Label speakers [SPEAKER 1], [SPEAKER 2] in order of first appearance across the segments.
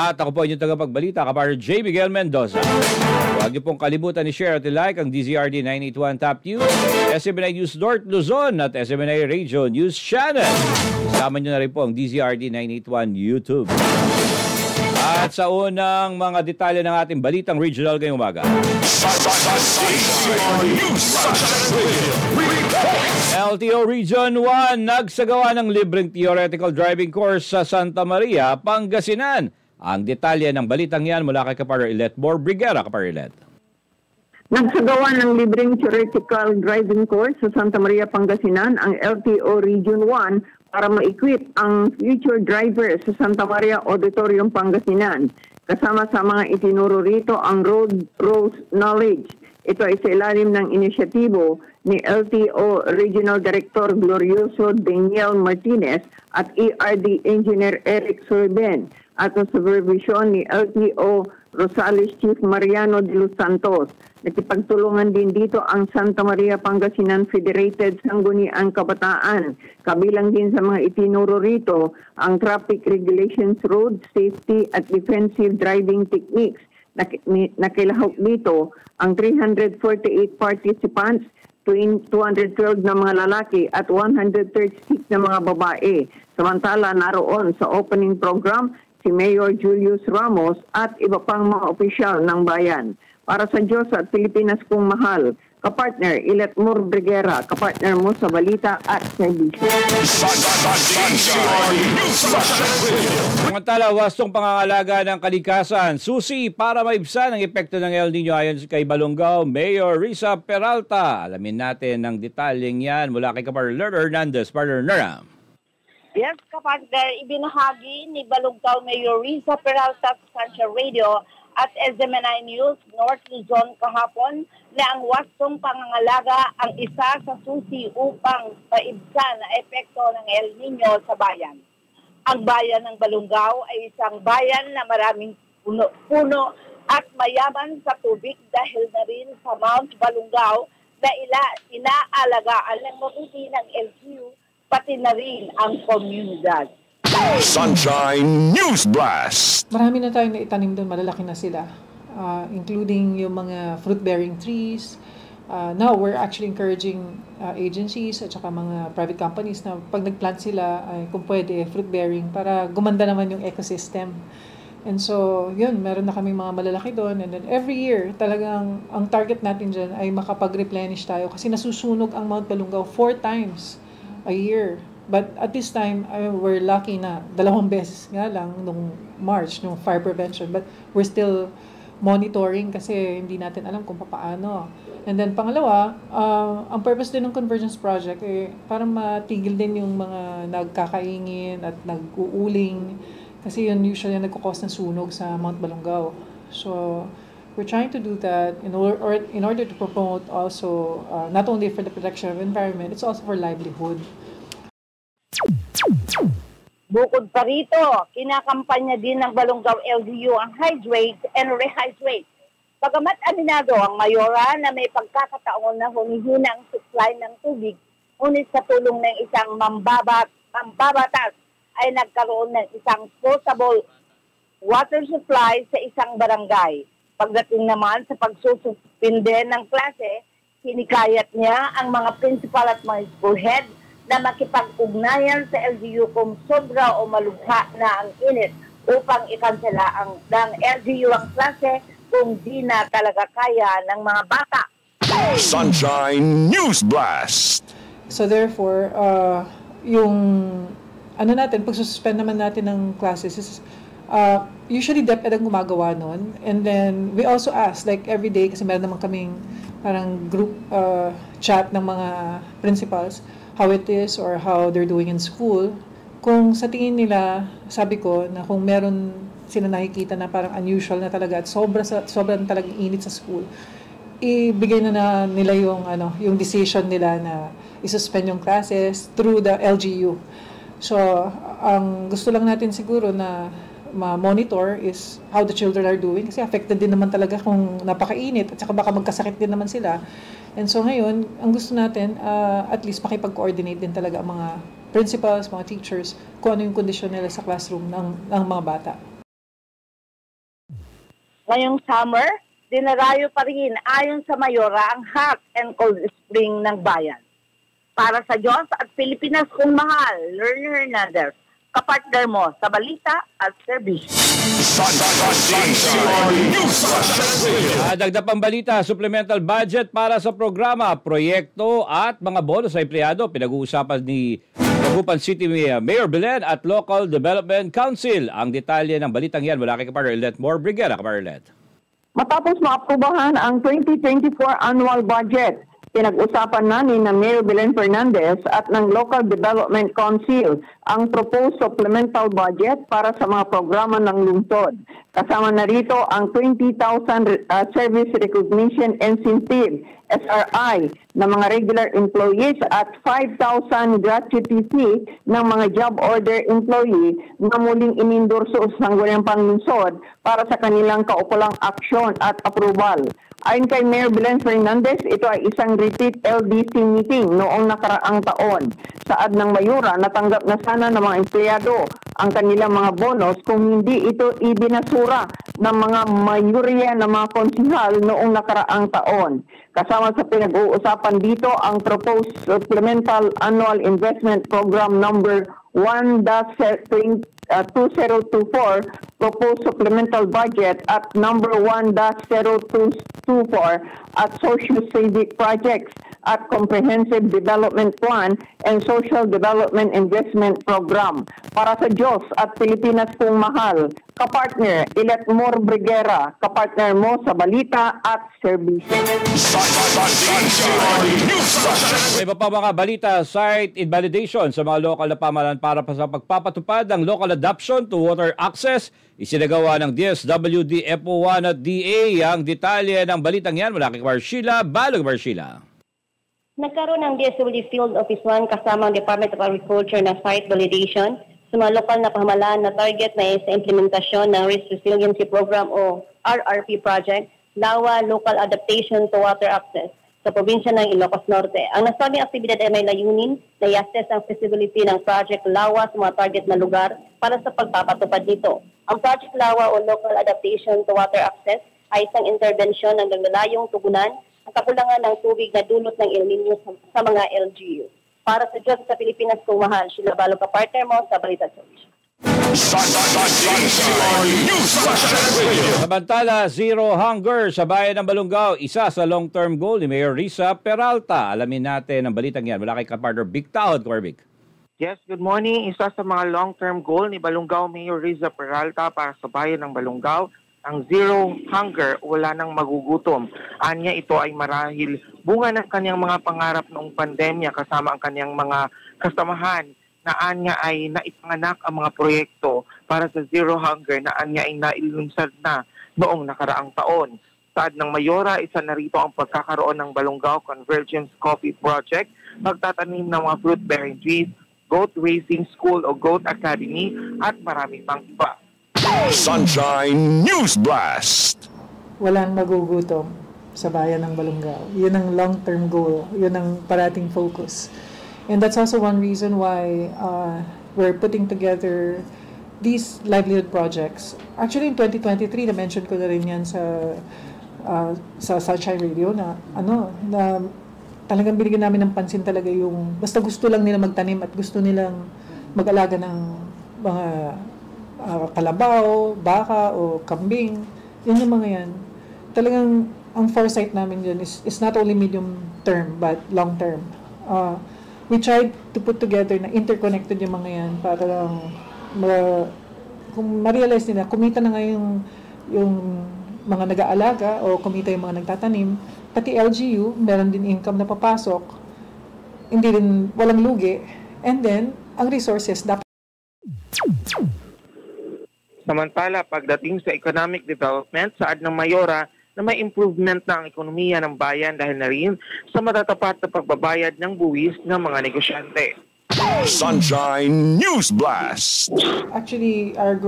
[SPEAKER 1] At ako po inyong tagapagbalita, Kapar J. Miguel Mendoza. Huwag niyo pong kalimutan i-share at i-like ang DZRD 981 Top News, SMNI News North Luzon at SMNI Radio News Channel. Kasama niyo na rin po ang DZRD 981 YouTube. At sa unang mga detalye ng ating balitang regional ngayong umaga. LTO Region 1 nagsagawa ng libreng theoretical driving course sa Santa Maria, Pangasinan. Ang detalye ng balitang yan mula kay Kapar Ilet Brigera. Kapar Ilet.
[SPEAKER 2] Nagsagawa ng libreng theoretical driving course sa Santa Maria, Pangasinan ang LTO Region 1 para ma-equip ang future driver sa Santa Maria Auditorium, Pangasinan. Kasama sa mga itinuro rito ang Road Knowledge. Ito ay sa ilalim ng inisyatibo ni LTO Regional Director Glorioso Daniel Martinez at ERD Engineer Eric Sorben at sa supervision ni LTO Rosales Chief Mariano de los Santos. Nakipagtulungan din dito ang Santa Maria Pangasinan Federated Sangguniang Kabataan. Kabilang din sa mga itinuro rito ang traffic regulations, road safety at defensive driving techniques. Nakilahok dito ang 348 participants, 212 na mga lalaki at 136 na mga babae. Samantala naroon sa opening program si Mayor Julius Ramos at iba pang mga opisyal ng bayan. Para sa Diyos at Pilipinas kong mahal, kapartner Ilet Brigera, kapartner mo sa balita at servisyo.
[SPEAKER 1] Samantala, wastong pangangalaga ng kalikasan, susi para maibsan ang epekto ng El Nino ayon kay Balongaw Mayor Risa Peralta. Alamin natin ang detalyeng yan mula kay Kapar Hernandez. Partner Nara.
[SPEAKER 3] Yes, kapatid, ibinahagi ni Balongaw Mayor Risa Peralta sa Sancha Radio at SMNI News North Luzon kahapon na ang wastong pangangalaga ang isa sa susi upang maibsan ang epekto ng El Nino sa bayan. Ang bayan ng Balongaw ay isang bayan na maraming puno at mayaman sa tubig dahil na rin sa Mount Balongaw na inaalagaan ng mabuti ng LGU pati na rin ang komunidad.
[SPEAKER 4] Sunshine News Blast!
[SPEAKER 5] Marami na tayong naitanim doon, malalaki na sila. Including yung mga fruit-bearing trees. Now, we're actually encouraging agencies at saka mga private companies na pag nag-plant sila, ay kung pwede, fruit-bearing para gumanda naman yung ecosystem. And so, yun, meron na kami mga malalaki doon. And then every year, talagang ang target natin dyan ay makapag-replenish tayo kasi nasusunog ang Mount Balongaw 4 times a year. But at this time, we're lucky na 2 beses nga lang nung March, nung fire prevention. But we're still monitoring kasi hindi natin alam kung paano. And then pangalawa, ang purpose din ng Convergence Project ay para matigil din yung mga nagkakaingin at nag-uuling. Kasi yun usually nagkukos ng sunog sa Mount Balongaw. So we're trying to do that in order to promote also, not only for the protection of environment, it's also for livelihood.
[SPEAKER 3] Bukod pa rito, kinakampanya din ng Balongaw LGU ang hydrate and rehydrate. Bagamat aminado ang mayora na may pagkakataon na humihina ang supply ng tubig, ngunit sa tulong ng isang mambabatas ay nagkaroon ng isang potable water supply sa isang barangay. Pagdating naman sa pagsususpinde ng klase, hinikayat niya ang mga principal at mga school head na makipag-ugnayan sa LGU kung sobra o malugha na ang init upang ikansela ng LGU ang klase kung di na talaga kaya ng mga bata.
[SPEAKER 4] Sunshine News Blast!
[SPEAKER 5] So therefore, yung pagsususpend naman natin ng classes is usually DepEd ang gumagawa nun. And then we also ask, like every day, kasi meron naman kaming parang group chat ng mga principals, how it is or how they're doing in school. Kung sa tingin nila, sabi ko, na kung meron sila nakikita na parang unusual na talaga at sobrang talagang init sa school, ibigay na nila yung decision nila na isuspend yung classes through the LGU. So, ang gusto lang natin siguro na ma-monitor is how the children are doing kasi affected din naman talaga kung napakainit at saka baka magkasakit din naman sila. And so ngayon, ang gusto natin, at least makipag-coordinate din talaga ang mga principals, mga teachers, kung ano yung kondisyon nila sa classroom ng mga bata.
[SPEAKER 3] Ngayong summer, dinarayo pa rin ayon sa Mayora ang hot and cold spring ng bayan. Para sa Diyos at Pilipinas kung mahal, Lerner Hernandez, kapartner mo sa balita at serbisyo.
[SPEAKER 1] Dagdag pang balita, supplemental budget para sa programa, proyekto at mga bonus sa empleyado. Pinag-uusapan ni Dagupan City Mayor Belen at Local Development Council. Ang detalye ng balitang yan mula kay Kapartner Let More Brigera. Kapartner Let.
[SPEAKER 2] Matapos maaprubahan ang 2024 annual budget, pinag-usapan na ni Mayor Belen Fernandez at ng Local Development Council ang proposed supplemental budget para sa mga programa ng lungsod. Kasama na rito ang 20,000 Service Recognition Incentive, SRI, ng mga regular employees at 5,000 gratuity fee ng mga job order employee na muling inendorso sa Sangguniang Panlungsod para sa kanilang kaukulang aksyon at approval. Ayon kay Mayor Belen Fernandez, ito ay isang repeat LDC meeting noong nakaraang taon. Saad ng Mayura, natanggap na sana ng mga empleyado ang kanilang mga bonus kung hindi ito ibinasura ng mga mayurya ng mga konsihal noong nakaraang taon. Kasama sa pinag-uusapan dito ang proposed supplemental annual investment program number 1-2024, proposed supplemental budget at number 1-0224 at social civic projects at comprehensive development plan and social development investment program. Para sa Diyos at Pilipinas kung mahal, kapartner Let More Brigera, kapartner mo sa balita at serbisyo.
[SPEAKER 1] May iba pa mga balita, site invalidation sa mga lokal na pamahalaan para sa pagpapatupad ng local adoption to water access. Isinagawa ng DSWD, FO1 at DA. Ang detalye ng balitang yan mula kay Marshila Balog. Marshila.
[SPEAKER 6] Nagkaroon ng DSWD Field Office 1 kasama ang Department of Agriculture na site validation sa mga lokal na pamahalaan na target na sa implementasyon ng Risk Resiliency Program o RRP project, LAWA Local Adaptation to Water Access sa probinsya ng Ilocos Norte. Ang nasabing aktibidad ay may layunin na i-assess ang feasibility ng Project LAWA sa mga target na lugar para sa pagpapatupad nito. Ang Project LAWA o Local Adaptation to Water Access ay isang intervensyon ng naglalayong tugunan ang kakulangan ng tubig na dulot ng El Nino sa mga LGU. Para sa Diyos sa Pilipinas kung mahal, Sheila Balog, kapartner mo sa Balita Solution.
[SPEAKER 1] Samantala, zero hunger sa bayan ng Balungao, isa sa long-term goal ni Mayor Risa Peralta. Alamin natin ang balitang yan mula kay kapartner Big Tahod. Big.
[SPEAKER 7] Yes, good morning. Isa sa mga long-term goal ni Balungao Mayor Risa Peralta para sa bayan ng Balungao, ang zero hunger, wala nang magugutom. Anya ito ay marahil bunga ng kanyang mga pangarap noong pandemya kasama ang kanyang mga kasamahan na anya ay naipanganak ang mga proyekto para sa zero hunger na anya ay nailunsad na noong nakaraang taon. Saad ng Mayora, isa na rito ang pagkakaroon ng Balungao Convergence Coffee Project, pagtatanim ng mga fruit-bearing trees, goat racing school o goat academy at marami pang iba.
[SPEAKER 4] Sunshine News Blast.
[SPEAKER 5] Walang magugutom sa bayan ng Balungao. Yun ang long-term goal. Yun ang parating focus. And that's also one reason why we're putting together these livelihood projects. Actually, in 2023, na-mention ko na rin yan sa Sunshine Radio na talagang binigyan namin ng pansin talaga yung basta gusto lang nila magtanim at gusto nilang mag-alaga ng mga kalabaw, baka o kambing. Yun yung mga yan. Talagang ang foresight namin dyan is not only medium term but long term. We tried to put together na interconnected yung mga yan para lang kung ma-realize nila, kumita na nga yung mga nag-aalaga o kumita yung mga nagtatanim, pati LGU, meron din income na papasok, hindi rin, walang lugi, and then, ang resources dapat.
[SPEAKER 7] Samantala, pagdating sa economic development, saad ng Mayora na may improvement na ang ekonomiya ng bayan dahil na rin sa matatapat na pagbabayad ng buwis ng mga negosyante.
[SPEAKER 4] Sunshine News Blast.
[SPEAKER 5] Actually, our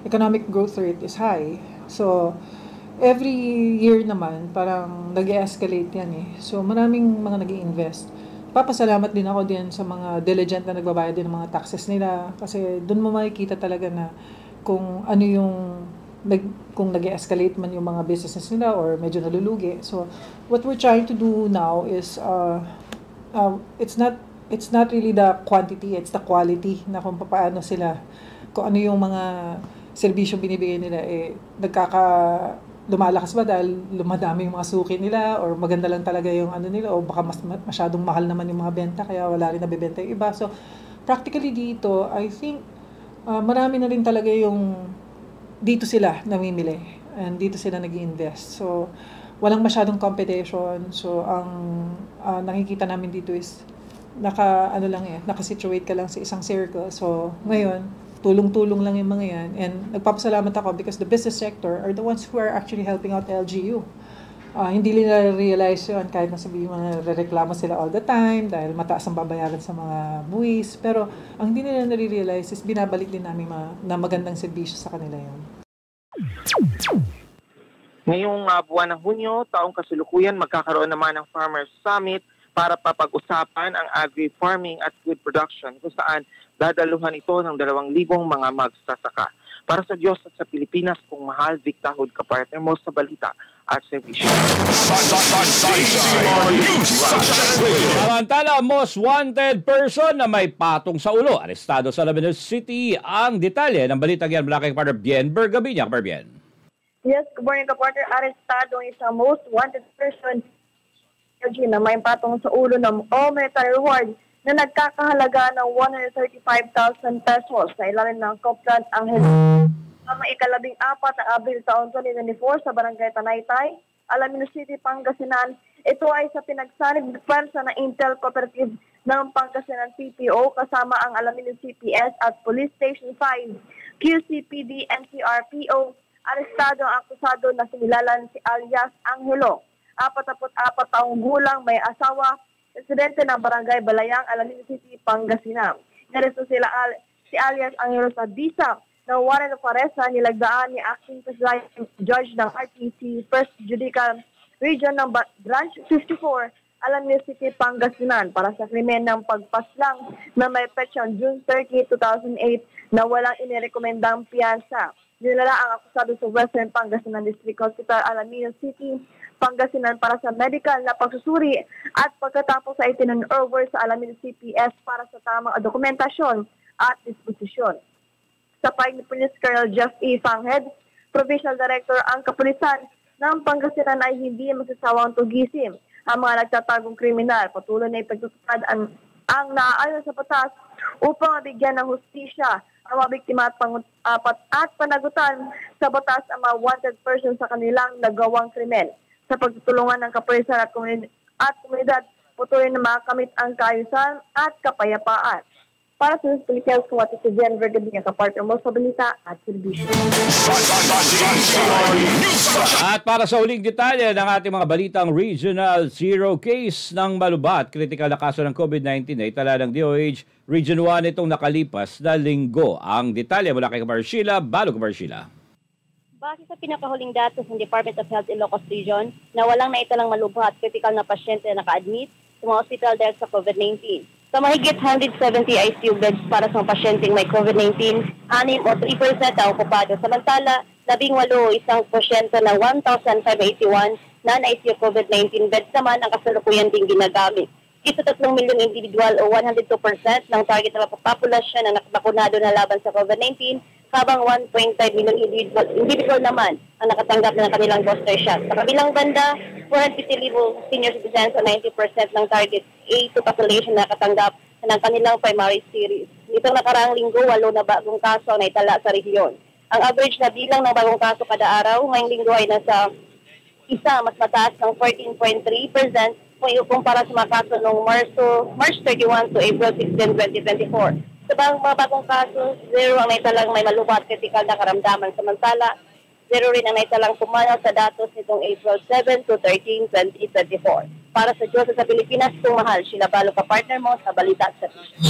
[SPEAKER 5] economic growth rate is high. So, every year naman, parang nag-escalate yan eh. So, maraming mga nag-i-invest. Papasalamat din ako din sa mga diligent na nagbabayad din ng mga taxes nila. Kasi doon mo makikita talaga na kung ano yung kung nag-escalate man yung mga businesses nila or medyo nalulugi. So what we're trying to do now is it's not really the quantity, it's the quality na kung paano sila, kung ano yung mga serbisyo binibigay nila, lumalakas ba dahil lumadami yung mga suki nila or maganda lang talaga yung ano nila o baka masyadong mahal naman yung mga benta kaya wala rin nabibenta yung iba. So practically dito, I think marami na rin talaga yung dito sila namimili and dito sila nag-i-invest. So walang masyadong competition. So ang nakikita namin dito is naka-situate ka lang sa isang circle. So ngayon, tulong-tulong lang yung mga yan. And nagpapasalamat ako because the business sector are the ones who are actually helping out LGU. Hindi nila realize yun kahit nasabihin mga reklamo sila all the time dahil mataas ang babayaran sa mga buwis. Pero ang hindi nila nare-realize is binabalik din namin na magandang serbisyo sa kanila yun.
[SPEAKER 7] Ngayong buwan ng Hunyo, taong kasalukuyan, magkakaroon naman ng Farmers Summit para papag-usapan ang agri-farming at food production kung saan dadaluhan ito ng 2,000 mga magsasaka. Para sa Diyos at sa Pilipinas, kung mahal, Victahod kapartner mo sa balita at servisyo.
[SPEAKER 1] Samantala, most wanted person na may patong sa ulo, arestado sa Labanos City. Ang detalye ng balitang yan, malaking partner Bien Bergabinya. Bien.
[SPEAKER 8] Yes, good morning partner. Arestado ang isang most wanted person na may patong sa ulo ng monetary reward na nagkakahalaga ng 135,000 pesos sa ilalim ng Copland Angel. Ang ika-14 ng Abril taon 2024 sa Barangay Tanaytay, Alaminos City, Pangasinan. Ito ay sa pinagsanib ng pwersa ng Intel Cooperative ng Pangasinan PPO kasama ang Alaminos CPS at Police Station 5, QCPD, NCRPO. Arestado ang akusado na sinilalan si alias Angelo. 44 taong gulang, may asawa, residente ng Barangay Balayang, Alaminos City, Pangasinan. Naresto si alias Angelo sa bisa na warrant of arrest na nilagdaan ni Acting Presiding Judge ng RTC First Judicial Region ng Branch 54, Alaminos City, Pangasinan para sa krimen ng pagpaslang na may petsang June 30, 2008 na walang inirekomendang piyansa. Dinala ang akusado sa Western Pangasinan District Hospital, Alaminos City, Pangasinan para sa medical na pagsusuri at pagkatapos ay tinurn-over sa Alaminos CPS para sa tamang dokumentasyon at disposisyon. Sa panig ni Police Colonel Jeff E. Fanghead, Provincial Director ang kapulisan ng Pangasinan ay hindi magsasawang tugisin ang mga nagtatagong kriminal. Patuloy na ipagtutupad ang naaayon sa batas upang mabigyan ng hustisya ang mga biktima at panagutan sa batas ang mga wanted person sa kanilang nagawang krimen. Sa pagtutulungan ng kapulisan at komunidad, patuloy na makamit ang kaayusan at kapayapaan. Para sa Pilipinas, kuwati si Bien Bergabinya, kapartner mo sa balita at servisyo.
[SPEAKER 1] At para sa uling detalye ng ating mga balitang regional zero case ng malubat, kritikal na kaso ng COVID-19 na itala ng DOH Region 1 itong nakalipas na linggo. Ang detalye mula kay Kabar Sheila, Balo Kabar Sheila.
[SPEAKER 6] Base sa pinakahuling datos ng Department of Health Ilocos Region na walang naitalang malubat kritikal na pasyente na naka-admit sa mga hospital dahil sa COVID-19. Sa mahigit 170 ICU beds para sa pasyenteng may COVID-19, 6 o 3% ang okupado. Samantala, 18 isang porsyento ng 1,581 non-ICU COVID-19 beds naman ang kasalukuyan ding ginagamit. Ito 3 milyong individual o 102% ng target na populasyon na nakabakunado na laban sa COVID-19, habang 1.5 milyong individual naman ang nakatanggap na ng kanilang booster shot. Sa kabilang banda, 450,000 senior citizens o 90% ng target A2 population na nakatanggap ng kanilang primary series. Nitong nakaraang linggo, 8 na bagong kaso ang naitala sa rehiyon. Ang average na bilang ng bagong kaso kada araw ngayong linggo ay nasa mas mataas ng 14.3% kumpara sa mga kaso noong March 31 to April 16, 2024. Sa mga bagong kaso, 0 ang naitalang may malubat kritikal na karamdaman. Samantala, 0 rin ang naitalang pumanaw sa datos nitong April 7 to 13, 2024. Para sa Diyos sa Pilipinas, kung mahal, Sheila Balo ka partner mo sa Balita at Servisyo.